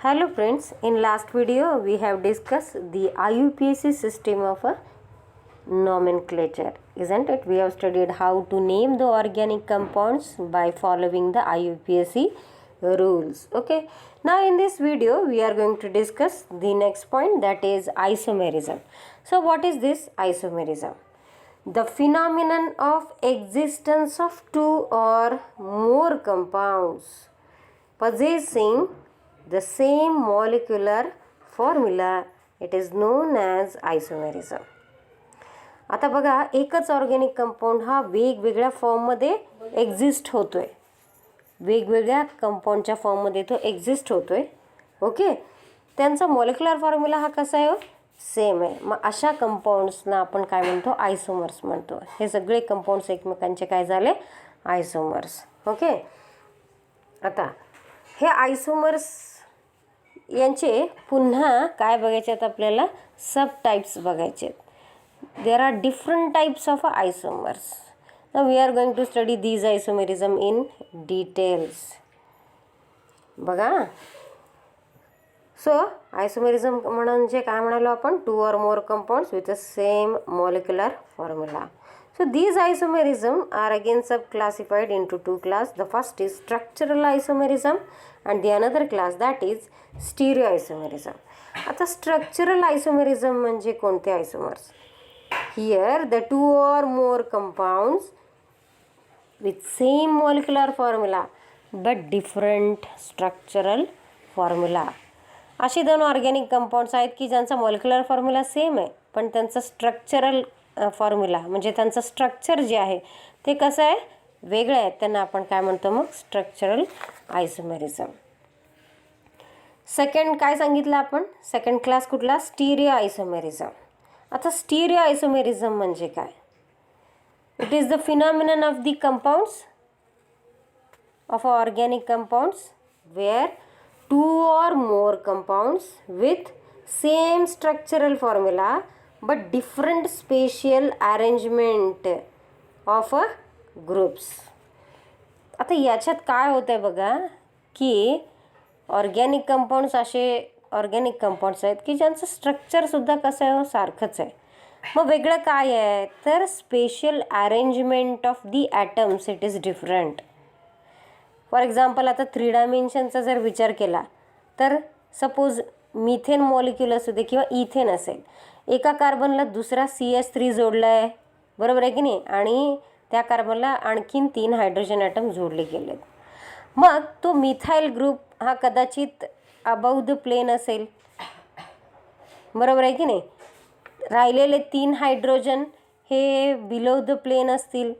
Hello friends, in last video we have discussed the IUPAC system of a nomenclature, isn't it? We have studied how to name the organic compounds by following the IUPAC rules. Okay, now in this video we are going to discuss the next point, that is isomerism. So what is this isomerism? The phenomenon of existence of two or more compounds possessing the same molecular formula, it is known as isomerism. आता बघा, एकच organic compound हा वेगवेगळ्या फॉर्ममध्ये exist होतोय, वेगवेगळ्या कंपाऊंडच्या फॉर्ममध्ये तो एक्झिस्ट होतोय. ओके, त्यांचा मॉलिक्युलर फॉर्म्युला हा कसा आहे, सेम आहे. मग अशा कंपाऊंड्सना आपण काय म्हणतो, आयसोमर्स म्हणतो. हे सगळे कंपाऊंड्स एकमेकांचे काय झाले, आयसोमर्स. ओके, आता हे आयसोमर्स यांचे पुन्हा काय बघायचे आहेत आपल्याला, सब टाइप्स बघायचे आहेत. There are different types of isomers. Now we are going to study these isomerism in details. बघा, सो आयसोमेरिझम म्हणजे काय म्हणालो आपण, two or more compounds with the same molecular formula. So these isomerism are again subclassified into two classes. The first is structural isomerism and the another class that is stereoisomerism. आता structural isomerism म्हणजे कोणते आयसोमर्स? Here the two or more compounds with same molecular formula but different structural formula. असे दोन organic compounds आहेत की ज्यांचा molecular formula same आहे पण त्यांचा स्ट्रक्चरल फॉर्म्युला म्हणजे त्यांचं स्ट्रक्चर जे आहे ते कसं आहे, वेगळं आहे. त्यांना आपण काय म्हणतो मग, स्ट्रक्चरल आयसोमेरिझम. सेकंड काय सांगितलं आपण, सेकंड क्लास कुठला, स्टिरिओ आयसोमेरिझम. आता स्टिरिओ आयसोमेरिझम म्हणजे काय, it is the phenomenon of the compounds of organic compounds where two or more compounds with same structural formula but different spatial arrangement of groups. आता याच्यात काय होतं आहे बघा, की ऑर्गॅनिक कंपाऊंड्स असे ऑर्गॅनिक कंपाऊंड्स आहेत की ज्यांचं स्ट्रक्चरसुद्धा कसं आहे, सारखंच आहे. मग वेगळं काय आहे तर special arrangement of the atoms, it is different. For example आता 3 डायमेन्शनचा जर विचार केला तर सपोज मिथेन मॉलिक्यूल असू दे किंवा इथेन असेल, एका कार्बनला दुसरा CH3 जोडला आहे, बरोबर आहे की नाही, आणि त्या कार्बनला आणखीन 3 हायड्रोजन ॲटम जोडले गेलेत. मग तो मिथाईल ग्रुप हा कदाचित अबाव द प्लेन असेल, बरोबर आहे की नाही. राहिलेले 3 हायड्रोजन हे बिलो द प्लेन असतील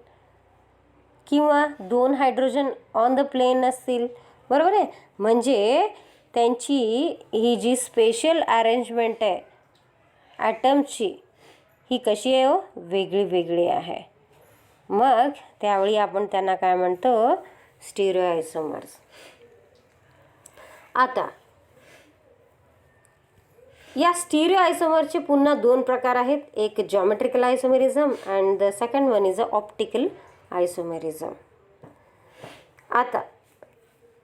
किंवा 2 हायड्रोजन ऑन द प्लेन असतील, बरोबर आहे. म्हणजे त्यांची ही जी स्पेशल अरेंजमेंट आहे ॲटमची ही कशी आहे हो, वेगळी वेगळी आहे. मग त्यावेळी आपण त्यांना काय म्हणतो, स्टिरिओ आयसोमर्स. आता या स्टिरिओ आयसोमरचे पुन्हा 2 प्रकार आहेत, एक geometrical isomerism and the second one is a optical isomerism. आता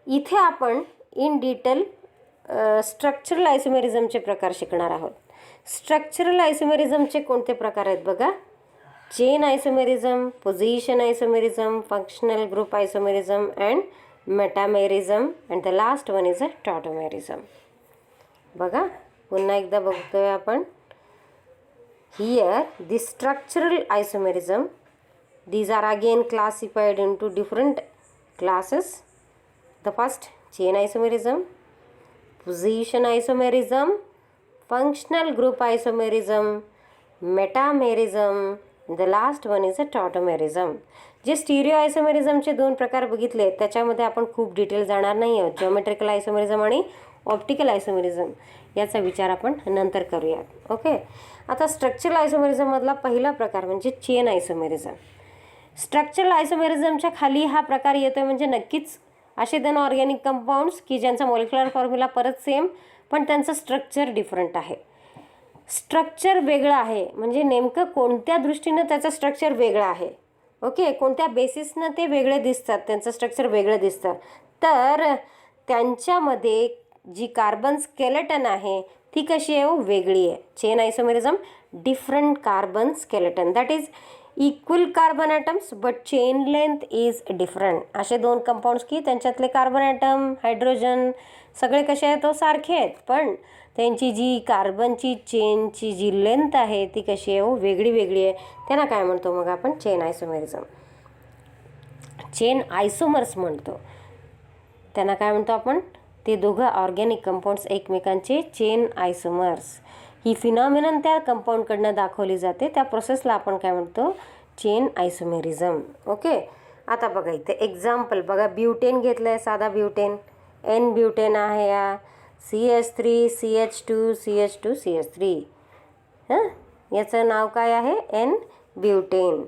इथे आपण इन डिटेल स्ट्रक्चरल आयसोमेरिझमचे प्रकार शिकणार आहोत. स्ट्रक्चरल आयसोमेरिझमचे कोणते प्रकार आहेत बघा, chain isomerism, position isomerism, functional group isomerism and metamerism and the last one is a tautomerism. बघा, पुन्हा एकदा बघतोय आपण. Here the structural isomerism, these are again classified into different classes. The first, chain isomerism, position isomerism, functional group isomerism, metamerism, and the last one is a tautomerism. जे stereo आयसोमेरिझमचे 2 प्रकार बघितले त्याच्यामध्ये आपण खूप डिटेल जाणार नाही आहोत. जॉमेट्रिकल आयसोमेरिझम आणि ऑप्टिकल आयसोमेरिझम याचा विचार आपण नंतर करूयात. ओके, आता स्ट्रक्चरल आयसोमेरिझममधला पहिला प्रकार म्हणजे चेन आयसोमेरिझम. स्ट्रक्चरल आयसोमेरिझमच्या खाली हा प्रकार येतो म्हणजे नक्कीच असे 2 ऑर्गॅनिक कंपाऊंड्स की ज्यांचा मॉलिक्युलर फॉर्म्युला परत सेम पण त्यांचं स्ट्रक्चर डिफरंट आहे. स्ट्रक्चर वेगळं आहे म्हणजे नेमकं कोणत्या दृष्टीनं त्याचं स्ट्रक्चर वेगळं आहे, ओके, कोणत्या बेसिसनं ते वेगळे दिसतात, त्यांचं स्ट्रक्चर वेगळं दिसतं. तर त्यांच्यामध्ये जी कार्बन स्केलेटन आहे ती कशी आहे, वेगळी आहे. Chain isomerism different carbon skeleton, that is equal carbon atoms but chain length is different. असे दोन कंपाऊंड्स की त्यांच्यातले कार्बन ॲटम, हायड्रोजन सगळे कसे आहेत, तो सारखे आहेत, पण त्यांची जी कार्बनची चेनची जी लेंथ आहे ती कशी आहे, वेगळी वेगळी आहे. त्यांना काय म्हणतो मग आपण, चेन आयसोमेरिझम. चेन आयसोमर्स म्हणतो. त्यांना काय म्हणतो आपण, ते दोघं ऑर्गॅनिक कंपाऊंड्स एकमेकांचे चेन आयसोमर्स. ही फिनॉमिनन त्या कंपाऊंडकडनं दाखवली जाते, त्या प्रोसेसला आपण काय म्हणतो, चेन आयसोमेरिझम. ओके. आता बघा इथे एक्झाम्पल बघा, ब्युटेन घेतलं आहे, साधा ब्युटेन, एन ब्युटेन आहे, या CH3 CH2 CH2 CH3. याचं नाव काय आहे, एन ब्युटेन.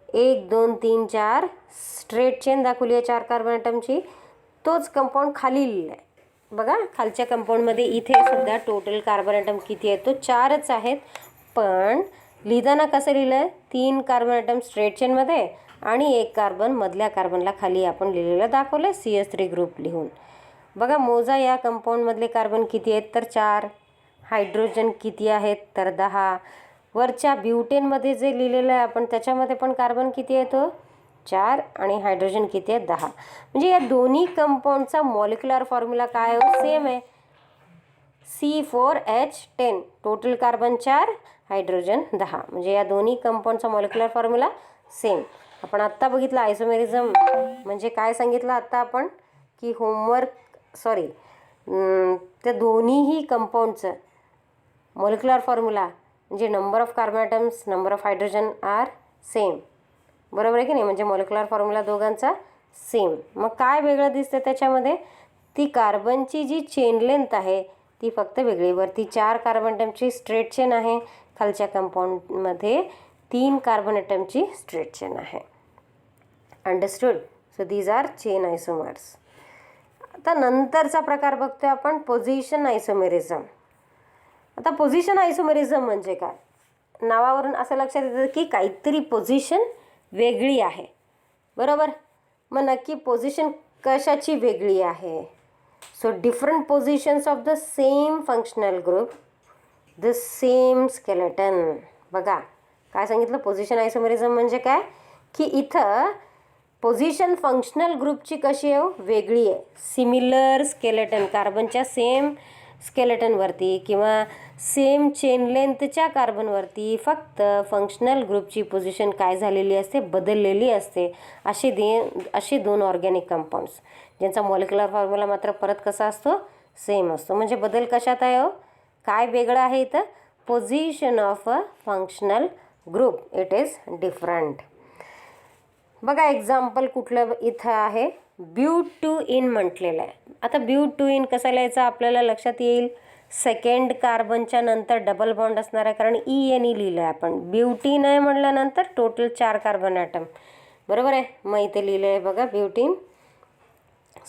1 2 3 4 स्ट्रेट चेन दाखवली आहे 4 कार्बन ॲटमची. तोच कंपाऊंड खाली लिहिला आहे बघा, खालच्या कंपाऊंडमध्ये इथे सुद्धा टोटल कार्बन ॲटम किती आहेत, तो 4च आहेत, पण लिहिताना कसं लिहिलं आहे, 3 कार्बन ॲटम स्ट्रेट चेनमध्ये आणि 1 कार्बन मधल्या कार्बनला खाली आपण लिहिलेलं दाखवलं आहे CH3 ग्रुप लिहून. बघा मोजा या कंपाऊंडमधले कार्बन किती आहेत, तर 4. हायड्रोजन किती आहेत, तर 10. वरच्या ब्युटेनमध्ये जे लिहिलेलं आहे आपण त्याच्यामध्ये पण कार्बन किती आहे, तो 4 आणि हायड्रोजन किती आहे, 10. म्हणजे या दोन्ही कंपाऊंडचा मॉलिक्युलर फॉर्म्युला काय आहे, सेम आहे, C4H10. Total carbon 4, hydrogen 10. म्हणजे या दोन्ही कंपाऊंडचा मॉलिक्युलर फॉर्म्युला सेम. आपण आत्ता बघितलं आयसोमेरिझम म्हणजे काय सांगितलं आत्ता आपण, की त्या दोन्हीही कंपाऊंडचं मॉलिक्युलर फॉर्म्युला म्हणजे number of carbon atoms, number of hydrogen are same. बरोबर आहे की नाही, म्हणजे मॉलिक्युलर फॉर्म्युला दोघांचा सेम. मग काय वेगळं दिसतं त्याच्यामध्ये, ती कार्बनची जी चेन लेंथ आहे ती फक्त वेगळी. वरती 4 कार्बन ॲटमची स्ट्रेट चेन आहे, खालच्या कंपाऊंडमध्ये 3 कार्बन ॲटमची स्ट्रेट चेन आहे. Understood. So these are chain isomers. आता नंतरचा प्रकार बघतोय आपण, पोझिशन आयसोमेरिझम. आता पोझिशन आयसोमेरिझम म्हणजे काय, नावावरून असं लक्षात येतं की काहीतरी पोझिशन वेगळी आहे. बरोबर. मग नक्की पोझिशन कशाची वेगळी आहे, so different positions of the same functional group, the same skeleton. बघा काय सांगितलं, पोझिशन आयसोमेरिझम म्हणजे काय, की इथं पोझिशन फंक्शनल ग्रुपची कशी आहे, वेगळी आहे. सिमिलर स्केलेटन, कार्बनच्या सेम स्केलेटनवरती किंवा सेम चेन लेंथच्या कार्बनवरती फक्त फंक्शनल ग्रुपची पोझिशन काय झालेली असते, बदललेली असते. असे 2 ऑर्गॅनिक कंपाऊंड्स ज्यांचा मॉलिक्युलर फॉर्म्युला मात्र परत कसा असतो, सेम असतो. म्हणजे बदल कशात आहे, काय वेगळं आहे इथं, position of a functional group, it is different. बघा एक्झाम्पल कुठलं इथं आहे, ब्यूट2इन म्हटलेलं आहे. आता ब्यूट2इन कसं लिहायचं आपल्याला लक्षात येईल, सेकंड कार्बनच्या नंतर डबल बॉन्ड असणार आहे, कारण EN लिहिलं आहे आपण. ब्युटीन आहे म्हटल्यानंतर टोटल 4 कार्बन ॲटम. बरोबर आहे. मग इथे लिहिलं आहे बघा, butene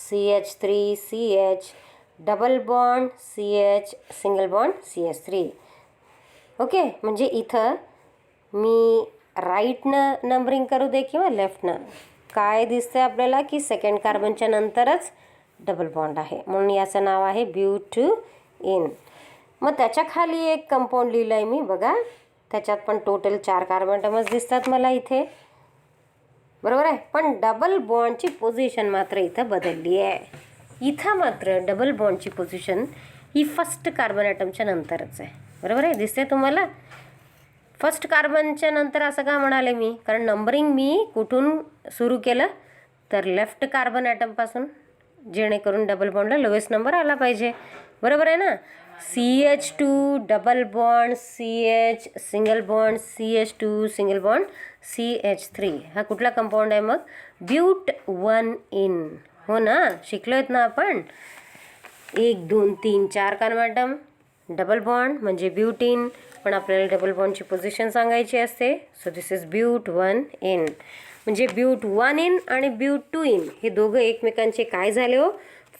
CH3 CH double bond CH single bond CH3. Okay. म्हणजे इथं मी राईटनं नंबरिंग करू दे किंवा लेफ्टनं, काय दिसतंय आपल्याला की सेकंड कार्बनच्या नंतरच डबल बॉन्ड आहे, म्हणून याचं नाव आहे ब्यूट2इन. मग त्याच्या खाली एक कंपाऊंड लिहिलं आहे मी बघा, त्याच्यात पण टोटल 4 कार्बन ॲटमच दिसतात मला इथे. बरोबर आहे. पण डबल बॉन्डची पोझिशन मात्र इथं बदलली आहे. इथं मात्र डबल बॉन्डची पोझिशन ही फर्स्ट कार्बन ॲटमच्या नंतरच आहे. बरोबर आहे, दिसते तुम्हाला. फर्स्ट कार्बनच्या नंतर असं का म्हणाले मी, कारण नंबरिंग मी कुठून सुरू केलं तर लेफ्ट कार्बन ॲटमपासून, जेणेकरून डबल बॉन्डला लोवेस्ट नंबर आला पाहिजे. बरोबर आहे ना. CH2 double bond CH single bond CH2 single bond CH3. हा कुठला कंपाऊंड आहे मग, ब्यूट1इन. हो ना, शिकलो आहेत ना आपण. 1 2 3 4 कार्बन ॲटम, डबल बॉन्ड म्हणजे ब्यूटीन, पण आपल्याला डबल बॉन्डची पोझिशन सांगायची असते. सो दिस इज ब्यूट1इन. म्हणजे ब्यूट1इन आणि ब्यूट2इन हे दोघं एकमेकांचे काय झाले हो,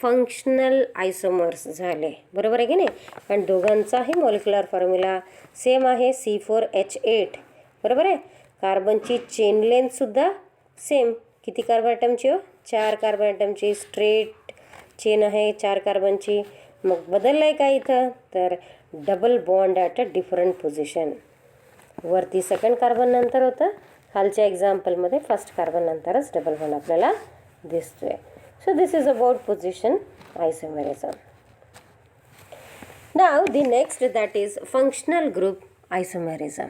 फंक्शनल आयसोमर्स झाले. बरोबर आहे की नाही, कारण दोघांचाही मॉलिक्युलर फॉर्म्युला सेम आहे, C4H8. बरोबर आहे. कार्बनची चेन लेंथसुद्धा सेम. किती कार्बन ॲटमची हो, 4 कार्बन ॲटमची स्ट्रेट चेन आहे 4 कार्बनची. मग बदललं आहे का इथं? तर double bond at a different position. वरती सेकंड कार्बन नंतर होतं, खालच्या एक्झाम्पलमध्ये फर्स्ट कार्बन नंतरच डबल बॉन्ड आपल्याला दिसतोय. So this is about position isomerism. Now the next that is functional group isomerism.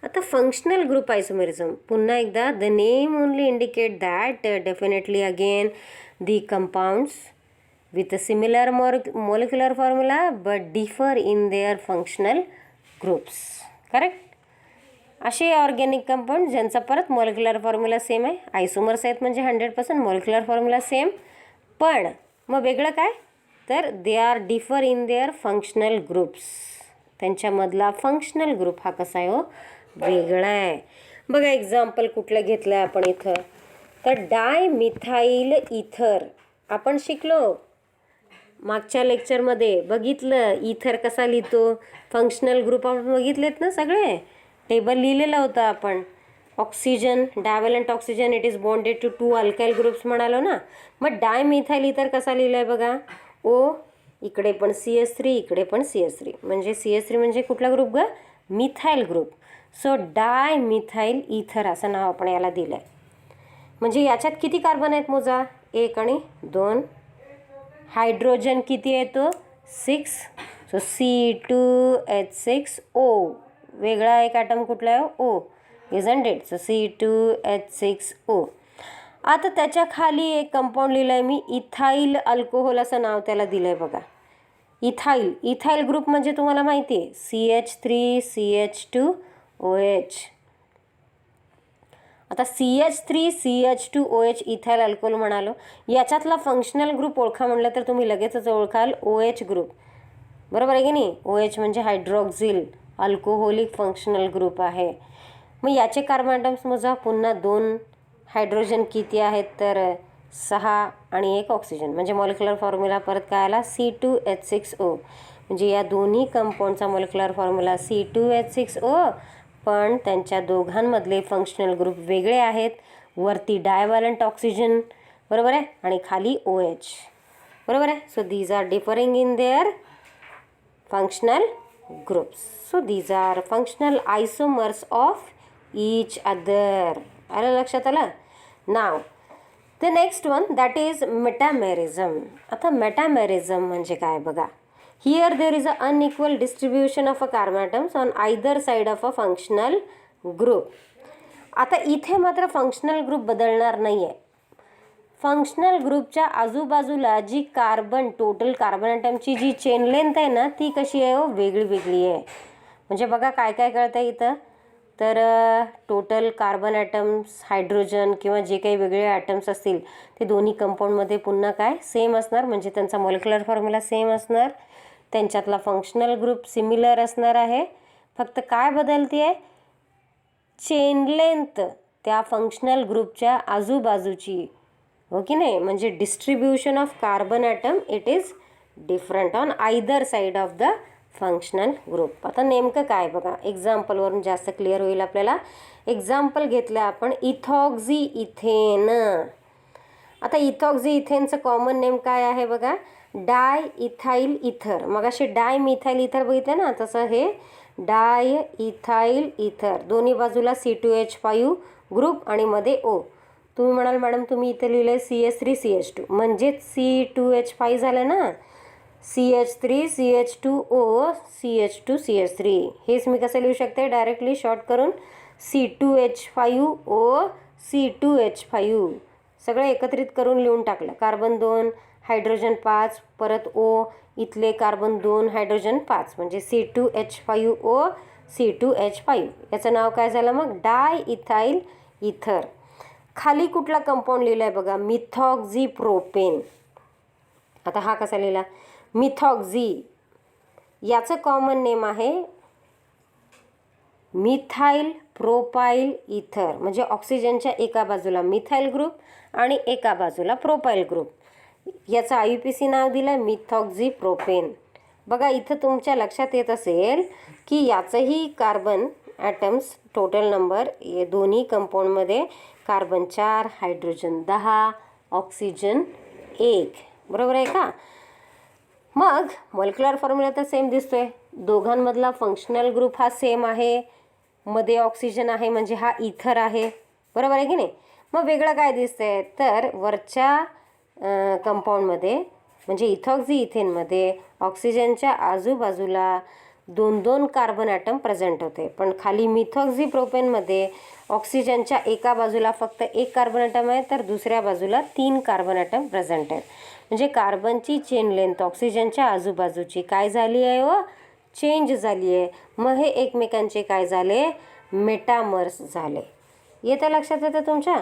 आता फंक्शनल ग्रुप आयसोमेरिझम पुन्हा एकदा the name only indicate that definitely again the compounds with a similar molecular formula but differ in their functional groups. Correct. असे organic compound ज्यांचा परत molecular formula same आहे. आयसोमर्स आहेत म्हणजे 100% molecular formula same. पण मग वेगळं काय? तर they are differ in their functional groups. त्यांच्यामधला फंक्शनल ग्रुप हा कसा आहे हो? वेगळा आहे. बघा एक्झाम्पल कुठलं घेतलं आहे आपण इथं? तर डायमिथाईल इथर आपण शिकलो मागच्या लेक्चरमध्ये. बघितलं इथर कसा लिहितो, फंक्शनल ग्रुप आपण बघितलेत ना सगळे. टेबल लिहिलेला होता आपण. Oxygen, divalent oxygen it is bonded to 2 alkyl groups म्हणालो ना. मग डायमिथाईल इथर कसा लिहिला आहे बघा. ओ इकडे पण CH3 इकडे पण CH3 म्हणजे CH3 म्हणजे कुठला ग्रुप ग? Methyl group. सो डायमिथाईल इथर असं नाव आपण याला दिलं आहे. म्हणजे याच्यात किती कार्बन आहेत मोजा? 1 आणि 2. हायड्रोजन किती आहे तो? 6. So C2H6O. वेगळा एक ॲटम कुठला आहे? O isn't it. So C2H6O. आता त्याच्या खाली एक कंपाऊंड लिहिलं आहे मी, इथाईल अल्कोहोल असं नाव त्याला दिलं आहे बघा. इथाईल. इथाईल ग्रुप म्हणजे तुम्हाला माहिती आहे CH3CH2OH. आता CH3CH2OH इथाईल अल्कोहोल म्हणालो. याच्यातला फंक्शनल ग्रुप ओळखा म्हणलं तर तुम्ही लगेचच ओळखाल OH ग्रुप. बरोबर आहे की नाही? OH म्हणजे हायड्रॉक्झिल अल्कोहोलिक फंक्शनल ग्रुप आहे. मग याचे कार्बन ॲटम्स मोजा. पुन्हा 2 हायड्रोजन किती आहेत? तर 6 आणि 1 ऑक्सिजन. म्हणजे मॉलिक्युलर फॉर्म्युला परत काय आला? C2H6O. म्हणजे या दोन्ही कंपाऊंडचा मॉलिक्युलर फॉर्म्युला C2H6O. पण त्यांच्या दोघांमधले फंक्शनल ग्रुप वेगळे आहेत. वरती डायव्हॅलंट ऑक्सिजन बरोबर आहे आणि खाली OH बरोबर आहे. So these are differing in their functional groups. So these are functional isomers of each other. आलं लक्षात आलं? Now the next one that is metamerism. आता मेटामेरिझम म्हणजे काय बघा. Here there is an unequal distribution of a carbon atoms on either side of a functional group. आता इथे मात्र फंक्शनल ग्रुप बदलणार नाही आहे. फंक्शनल ग्रुपच्या आजूबाजूला जी कार्बन टोटल कार्बन ॲटमची जी चेन लेंथ आहे ना ती कशी आहे हो? वेगळी वेगळी आहे. म्हणजे बघा काय काय कळतं इथं. तर टोटल कार्बन ॲटम्स, हायड्रोजन किंवा जे काही वेगळे ॲटम्स असतील ते दोन्ही कंपाऊंडमध्ये पुन्हा काय सेम असणार. म्हणजे त्यांचा मॉलिक्युलर फॉर्म्युला सेम असणार. त्यांच्यातला फंक्शनल ग्रुप सिमिलर असणार आहे. फक्त काय बदलते आहे? चेन लेंथ त्या फंक्शनल ग्रुपच्या आजूबाजूची. हो की नाही? म्हणजे distribution of carbon atom it is different on either side of the functional group. आता नेमकं काय बघा. एक्झाम्पलवरून जास्त क्लिअर होईल आपल्याला. एक्झाम्पल घेतलं आपण इथॉक्झी इथेन. आता इथॉक्झी इथेनचं कॉमन नेम काय आहे बघा? डाय इथाईल इथर. मग असे डाय मिथाईल इथर बघितलं ना, तसं हे डाय इथाईल इथर. दोन्ही बाजूला C2H5 ग्रुप आणि मध्ये O. तुम्ही म्हणाल मॅडम तुम्ही इथे लिहिले CH3CH2 म्हणजेच C2H5 झालं ना. CH3CH2O CH2CH3. हेच मी कसं लिहू शकते डायरेक्टली शॉर्ट करून C2H5O C2H5. सगळं एकत्रित करून लिहून टाकलं. कार्बन 2 हायड्रोजन 5 परत O. इथले कार्बन 2 हायड्रोजन 5 म्हणजे C2H5O C2H5. याचं नाव काय झालं मग? डाय इथाईल इथर. खाली कुठला कंपाऊंड लिहिला आहे बघा? Methoxy propane. आता हा कसा लिहिला? मिथॉक्झी. याचं कॉमन नेम आहे मिथाईल प्रोपाईल इथर. म्हणजे ऑक्सिजनच्या एका बाजूला मिथाईल ग्रुप आणि एका बाजूला प्रोपाईल ग्रुप. याचं IUPAC नाव दिलं आहे मिथॉक्झी प्रोपेन. बघा इथं तुमच्या लक्षात येत असेल की याचंही कार्बन ॲटम्स टोटल नंबर हे दोन्ही कंपाऊंडमध्ये कार्बन 4 हायड्रोजन 10 ऑक्सिजन 1 बरोबर आहे का? मग मॉलिक्युलर फॉर्म्युला तर सेम दिसतोय, दोघांमधला फंक्शनल ग्रुप हा सेम आहे, मध्ये ऑक्सिजन आहे म्हणजे हा इथर आहे, बरोबर आहे की नाही? मग वेगळं काय दिसतंय तर वरच्या कंपाऊंडमध्ये म्हणजे इथॉक्झी इथेनमध्ये ऑक्सिजनच्या आजूबाजूला 2-2 कार्बन ॲटम प्रेझेंट होते, पण खाली मिथॉक्झी प्रोपेनमध्ये ऑक्सिजनच्या एका बाजूला फक्त 1 कार्बन ॲटम आहे तर दुसऱ्या बाजूला 3 कार्बन ॲटम प्रेझेंट आहेत. म्हणजे कार्बनची चेन लेंथ ऑक्सिजनच्या आजूबाजूची काय झाली आहे व चेंज झाली आहे. मग हे एकमेकांचे काय झाले, मेटामर्स झाले. येतं लक्षात येतं तुमच्या?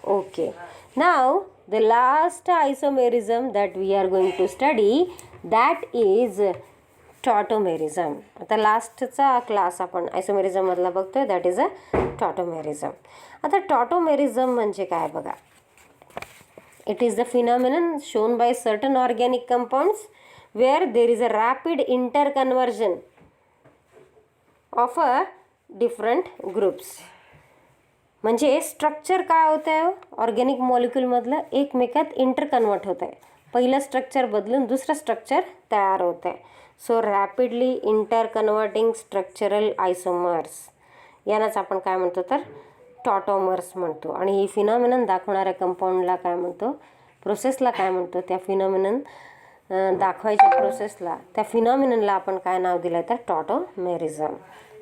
Okay. Now the last isomerism that we are going to study that is tautomerism. आता लास्टचा क्लास आपण आयसोमेरिझममधला बघतोय, दॅट इज अ टॉटोमेरिझम. आता टॉटोमेरिझम म्हणजे काय बघा. It is the phenomenon shown by certain organic compounds where there is a rapid interconversion of a different groups. म्हणजे structure काय होतं आहे, ऑर्गॅनिक मॉलिक्यूलमधलं एकमेकात इंटरकन्वर्ट होत आहे. पहिलं स्ट्रक्चर बदलून दुसरं स्ट्रक्चर तयार होत आहे. सो रॅपिडली इंटरकन्वर्टिंग स्ट्रक्चरल आयसोमर्स, यांनाच आपण काय म्हणतो तर टॉटोमर्स म्हणतो. आणि ही फिनॉमिनन दाखवणाऱ्या कंपाऊंडला काय म्हणतो, प्रोसेसला काय म्हणतो, त्या फिनॉमिनन दाखवायच्या प्रोसेसला, त्या फिनॉमिननला आपण काय नाव दिलं आहे तर टॉटोमेरिझम.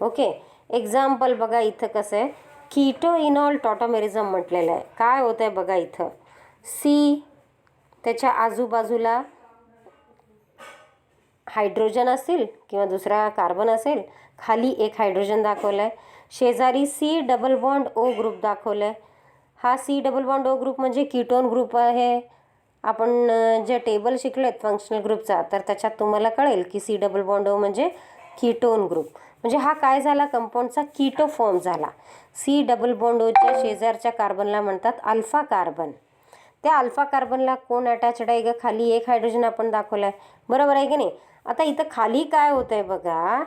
ओके. एक्झाम्पल बघा इथं कसं आहे, कीटो इनॉल टॉटोमेरिझम म्हटलेलं आहे. काय होतं आहे बघा इथं, सी त्याच्या आजूबाजूला हायड्रोजन असेल किंवा दुसरा कार्बन असेल, खाली एक हायड्रोजन दाखवलं आहे, शेजारी C double bond O group दाखवलं आहे. हा C double bond O group म्हणजे कीटोन ग्रुप आहे. आपण जे टेबल शिकलेत फंक्शनल ग्रुपचा, तर त्याच्यात तुम्हाला कळेल की सी डबल बॉन्ड ओ म्हणजे कीटोन ग्रुप. म्हणजे हा काय झाला, कंपाऊंडचा कीटो फॉर्म झाला. सी डबल बॉन्ड ओच्या शेजारच्या कार्बनला म्हणतात अल्फा कार्बन. त्या अल्फा कार्बनला कोण अटॅचड आहे ग, खाली एक हायड्रोजन आपण दाखवला आहे, बरोबर आहे की नाही? आता इथं खाली काय होतं आहे बघा,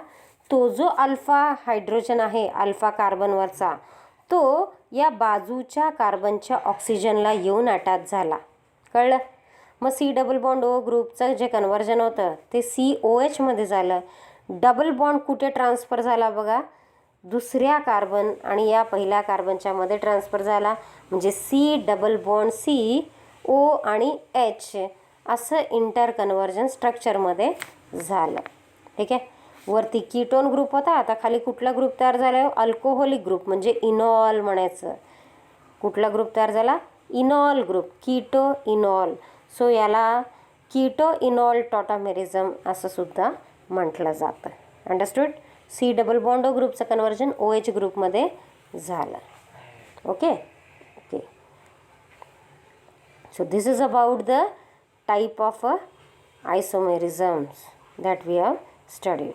तो जो अल्फा हायड्रोजन आहे अल्फा कार्बनवरचा, तो या बाजूच्या कार्बनच्या ऑक्सिजनला येऊन अटॅच झाला. कळलं? मग सी डबल बॉन्ड ओ ग्रुपचं जे कन्व्हर्जन होतं ते COH मध्ये झालं. डबल बॉन्ड कुठे ट्रान्सफर झाला बघा, दुसऱ्या कार्बन आणि या पहिल्या कार्बनच्या मध्ये ट्रान्सफर झाला. म्हणजे सी डबल बॉन्ड CO आणि H असं इंटर कन्व्हर्जन स्ट्रक्चरमध्ये झालं. ठीक आहे. वरती कीटोन ग्रुप होता, आता खाली कुठला ग्रुप तयार झाला आहे, अल्कोहोलिक ग्रुप म्हणजे इनॉल म्हणायचं. कुठला ग्रुप तयार झाला, enol group, keto enol. So याला कीटो इनॉल टॉटोमेरिझम असं सुद्धा म्हटलं जातं. Understood? C double bond O ग्रुपचं कन्व्हर्जन OH ग्रुपमध्ये झालं. Okay okay. So this is about the type of isomerisms that we have studied.